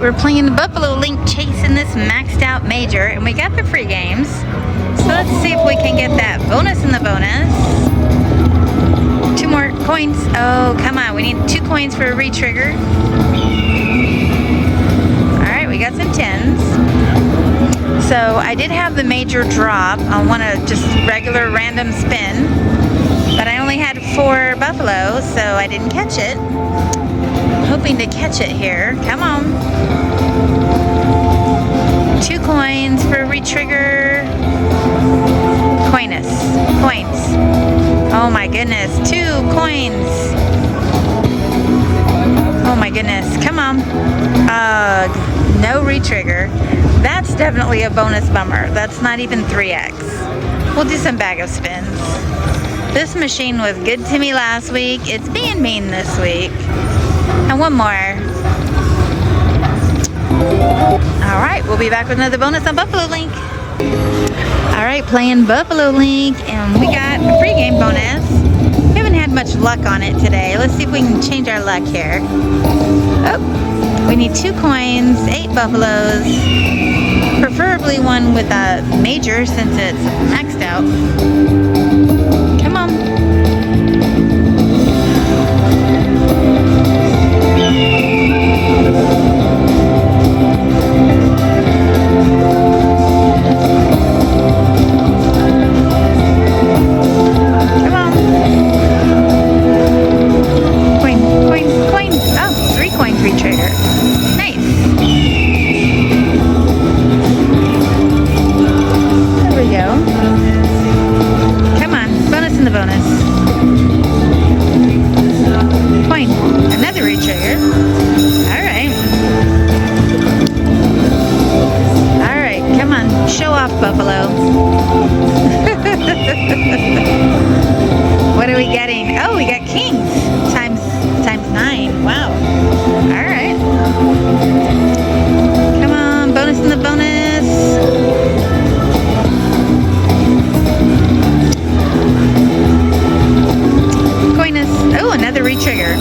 We're playing the Buffalo Link chasing this maxed out major, and we got the free games. So let's see if we can get that bonus in the bonus. 2 more coins. Oh, come on. We need 2 coins for a re-trigger. Alright, we got some 10s. So I did have the major drop on one of just regular random spin, but I only had 4 buffaloes, so I didn't catch it. Hoping to catch it here. Come on. 2 coins for re-trigger. Coinus. Coins. Oh my goodness. 2 coins. Oh my goodness. Come on. No re-trigger. That's definitely a bonus bummer. That's not even 3x. We'll do some bag of spins. This machine was good to me last week. It's being mean this week. And 1 more. Alright, we'll be back with another bonus on Buffalo Link. Alright, playing Buffalo Link, and we got a free game bonus. We haven't had much luck on it today. Let's see if we can change our luck here. Oh, we need 2 coins, 8 buffaloes. Preferably one with a major since it's maxed out. Come on. Buffalo. What are we getting? Oh, we got kings times 9. Wow. All right. Come on, bonus in the bonus. Coinus. Oh, another re-trigger.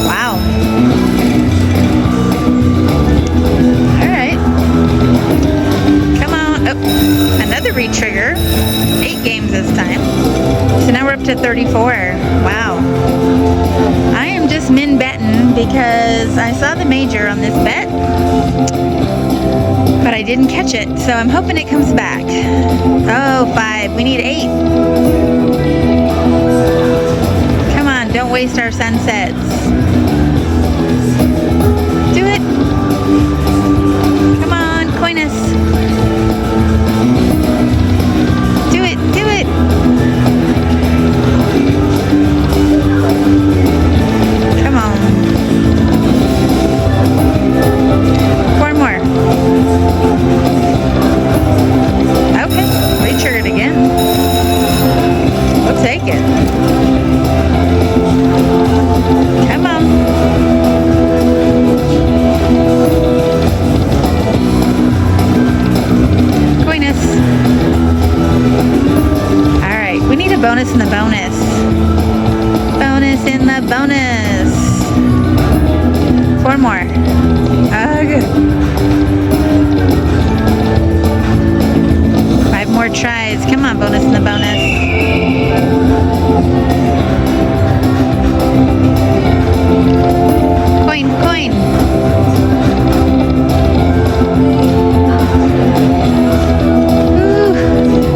Wow. Another re-trigger. 8 games this time. So now we're up to 34. Wow. I am just min betting because I saw the major on this bet, but I didn't catch it. So I'm hoping it comes back. Oh, 5. We need 8. Come on, don't waste our sunsets. Do it. Come on, coinus. Come on. 4 more. Okay, we triggered again. We'll take it. Come on. Coinus. Alright, we need a bonus in the bonus. Bonus in the bonus. 4 more. Good. 5 more tries. Come on, bonus in the bonus. Coin, coin.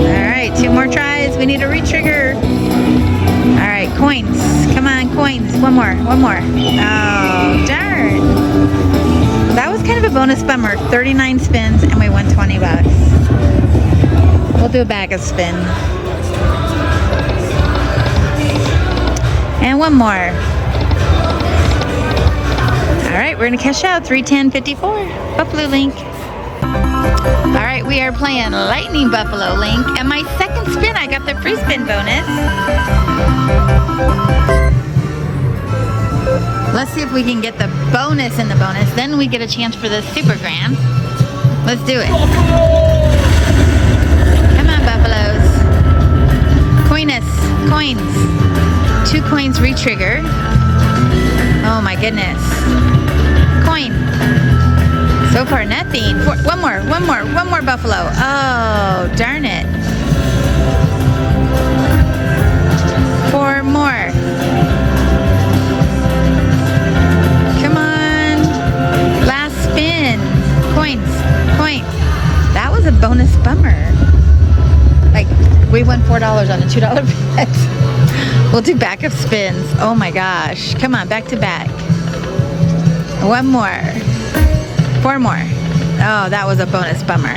Alright, 2 more tries. We need a re-trigger. Alright, coins. Come on, coins. 1 more, 1 more. Oh, darn. That was kind of a bonus bummer. 39 spins and we won 20 bucks. We'll do a bag of spin. And 1 more. Alright, we're going to cash out. 310.54. Buffalo Link. Alright, we are playing Lightning Buffalo Link. And my second spin, I got the free spin bonus. Let's see if we can get the bonus in the bonus. Then we get a chance for the super grand. Let's do it. coins. 2 coins re-trigger. Oh my goodness. Coin. So far nothing. One more buffalo. Oh, darn it. 4 more. Come on. Last spin. Coins. Coin. That was a bonus bummer. Like, we won $4 on a $2 bet. We'll do backup spins. Oh my gosh. Come on, back to back. 1 more. 4 more. Oh, that was a bonus bummer.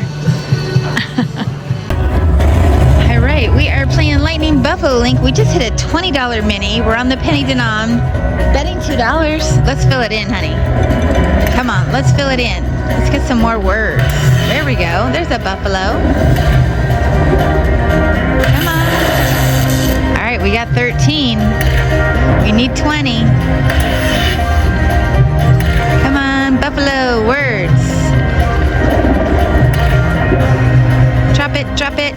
All right, we are playing Lightning Buffalo Link. We just hit a $20 mini. We're on the penny denom. Betting $2. Let's fill it in, honey. Come on, let's fill it in. Let's get some more words. There we go. There's a buffalo. Come on. All right, we got 13. We need 20. Come on, buffalo words. Drop it, drop it.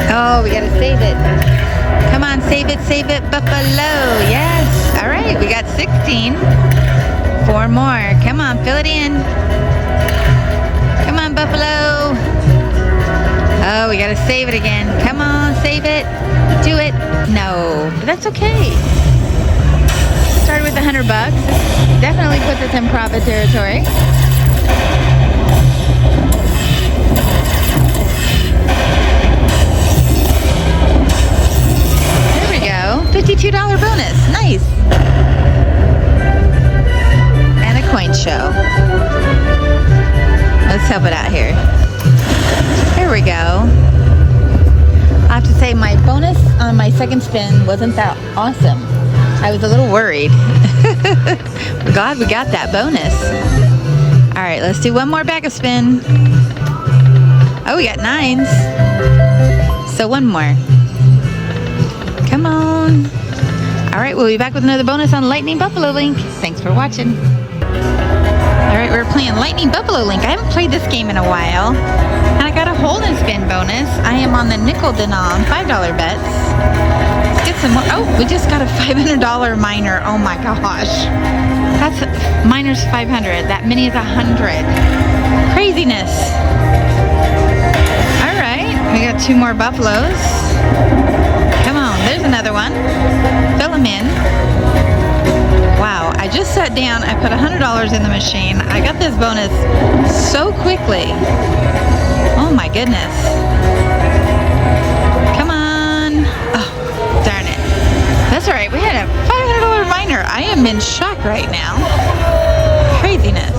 Oh, we gotta save it. Come on, save it, buffalo. Yes. All right, we got 16. 4 more. Come on, fill it in. Come on, buffalo. Oh, we gotta save it again. Come on, save it. Do it. No, but that's okay. Started with $100. Definitely puts us in profit territory. There we go. $52 bonus. Nice. And a coin show. Let's help it out here. There we go. I have to say my bonus on my second spin wasn't that awesome. I was a little worried. We're glad we got that bonus. All right, let's do 1 more backup spin. Oh, we got 9s. So 1 more. Come on. All right, we'll be back with another bonus on Lightning Buffalo Link. Thanks for watching. All right, we're playing Lightning Buffalo Link. I haven't played this game in a while. And I got a hold and spin bonus. I am on the nickel denom, $5 bets. Let's get some more. Oh, we just got a $500 miner. Oh my gosh. That's miner's 500. That mini is 100. Craziness. All right, we got 2 more buffaloes. Come on, there's another one. Fill them in. Wow, I just sat down, I put $100 in the machine. I got this bonus so quickly. Oh my goodness. Come on. Oh, darn it. That's all right, we had a $500 miner. I am in shock right now. Craziness.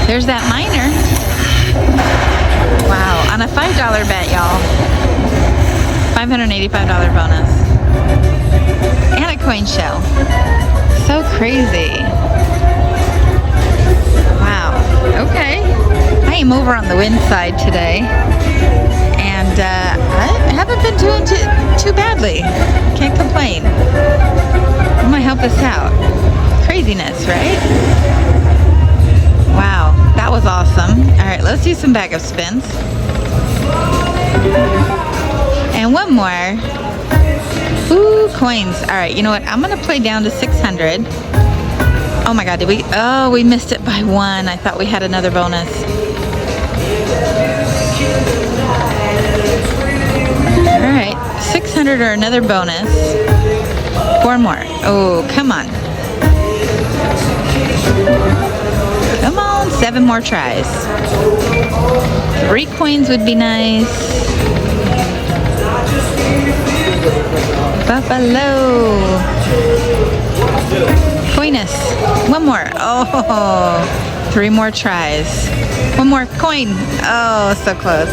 There's that miner. Wow, on a $5 bet, y'all. $585 bonus. And a coin shell. So crazy. Wow. Okay. I am over on the win side today. And I haven't been doing too badly. Can't complain. I'm gonna help us out. Craziness, right? Wow, that was awesome. All right, let's do some backup spins. And 1 more. Ooh, coins. All right, you know what? I'm going to play down to 600. Oh my God, did we? Oh, we missed it by 1. I thought we had another bonus. All right, 600 or another bonus. 4 more. Oh, come on. Come on, 7 more tries. 3 coins would be nice. Buffalo. Coinus. 1 more. Oh, 3 more tries. 1 more coin. Oh, so close.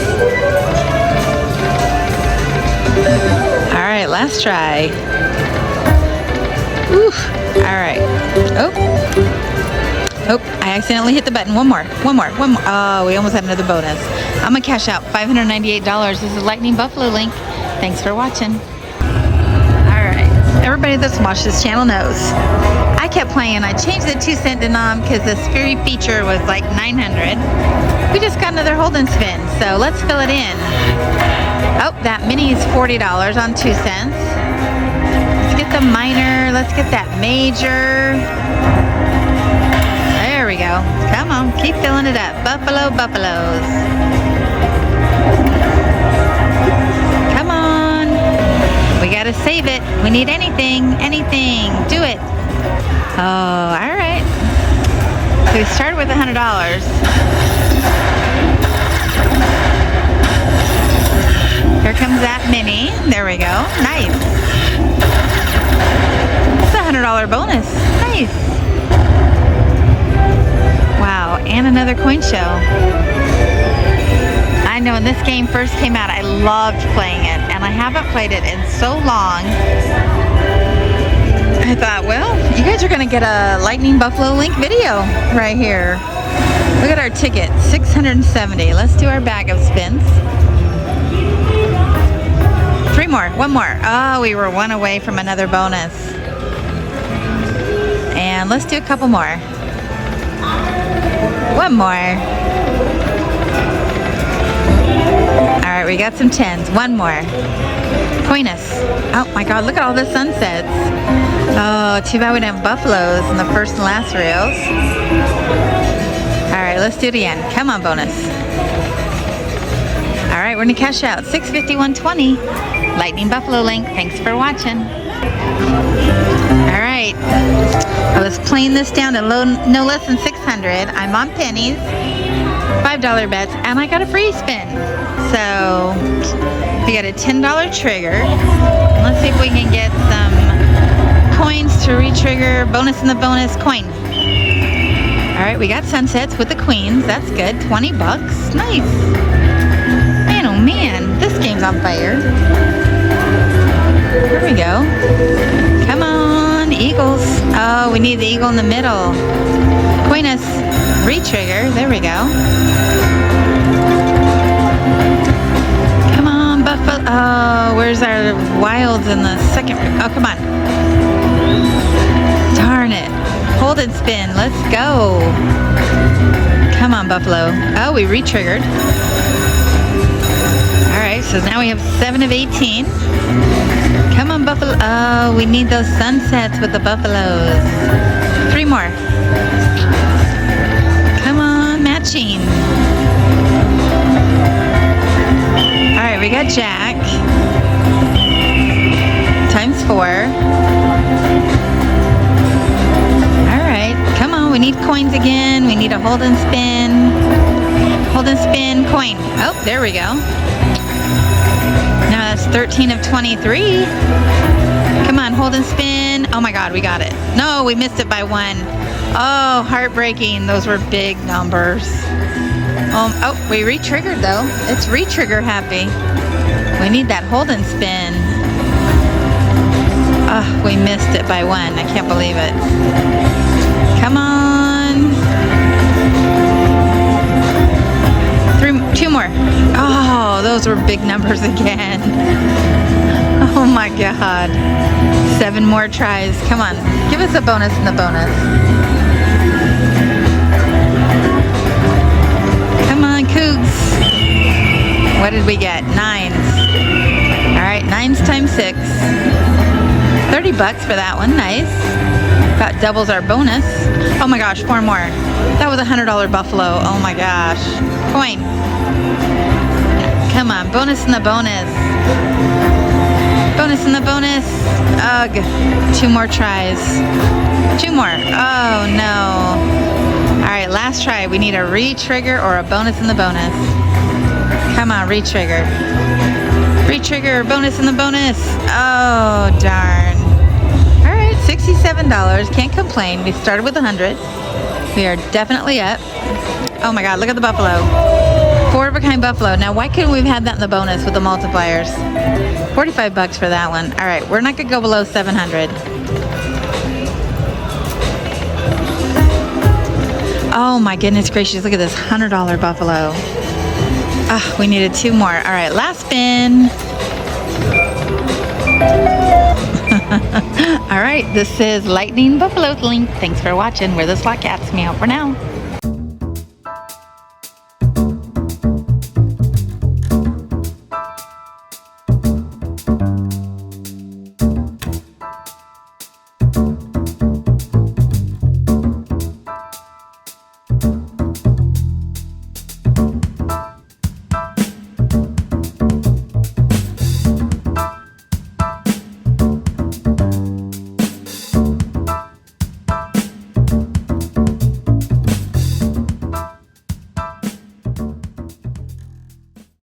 All right, last try. Ooh. All right. Oh, I accidentally hit the button. 1 more. Oh, we almost have another bonus. I'm gonna cash out $598. This is Lightning Buffalo Link. Thanks for watching. All right. Everybody that's watched this channel knows. I kept playing. I changed the 2-cent denom because the scary feature was like 900. We just got another hold and spin, so let's fill it in. Oh, that mini is $40 on 2 cents. Let's get the minor. Let's get that major. There we go. Come on, keep filling it up. Buffalo Buffaloes. Come on. We gotta save it. We need anything. Do it. Oh, all right. So we started with $100. Here comes that mini. There we go. Nice. It's a $100 bonus. Nice. Wow, and another coin show. I know when this game first came out, I loved playing it, and I haven't played it in so long. I thought, well, you guys are going to get a Lightning Buffalo Link video right here. Look at our ticket, 670. Let's do our bag of spins. 3 more, 1 more. Oh, we were 1 away from another bonus. And let's do a couple more. 1 more. All right, we got some 10s. 1 more. Coinus. Oh my God, look at all the sunsets. Oh, too bad we didn't have buffaloes in the first and last reels. All right, let's do it again. Come on, bonus. All right, we're gonna cash out. 651.20. Lightning Buffalo Link. Thanks for watching. All right, I was playing this down to no less than 600. I'm on pennies, $5 bets, and I got a free spin. So we got a $10 trigger. Let's see if we can get some coins to re-trigger. Bonus in the bonus coin. All right, we got sunsets with the queens. That's good. 20 bucks. Nice. Man, oh man, this game's on fire. Here we go. Come on, eagles. Oh, we need the eagle in the middle. Coinus, re-trigger. There we go. Come on, buffalo. Oh, where's our wilds in the second? Oh, come on. Darn it. Hold and spin. Let's go. Come on, buffalo. Oh, we re-triggered. All right, so now we have 7 of 18. Come on, buffalo. Oh, we need those sunsets with the buffaloes. 3 more. Come on, matching. All right, we got Jack. Times 4. All right, come on. We need coins again. We need a hold and spin. Hold and spin, coin. Oh, there we go. Now that's 13 of 23. Come on, hold and spin. Oh my God, we got it. No, we missed it by 1. Oh, heartbreaking. Those were big numbers. Oh, we re-triggered though. It's re-trigger happy. We need that hold and spin. Oh, we missed it by 1. I can't believe it. Come on. 2 more. Oh, those were big numbers again. Oh my God. 7 more tries. Come on. Give us a bonus in the bonus. Come on, Cougs. What did we get? 9s. All right, 9s times 6. 30 bucks for that one. Nice. That doubles our bonus. Oh my gosh, 4 more. That was a $100 buffalo. Oh my gosh. Coin. Come on, bonus in the bonus. Bonus in the bonus. Ugh. 2 more tries. 2 more. Oh no. All right, last try. We need a re-trigger or a bonus in the bonus. Come on, re-trigger. Re-trigger, bonus in the bonus. Oh, darn. All right, $67. Can't complain. We started with 100. We are definitely up. Oh my God, look at the buffalo. 4 of a kind buffalo. Now, why couldn't we have had that in the bonus with the multipliers? 45 bucks for that one. All right, we're not gonna go below 700. Oh my goodness gracious, look at this $100 buffalo. Ah, we needed 2 more. All right, last spin. All right, this is Lightning Buffalo Link. Thanks for watching. We're the SWAT Cats. Meow for now.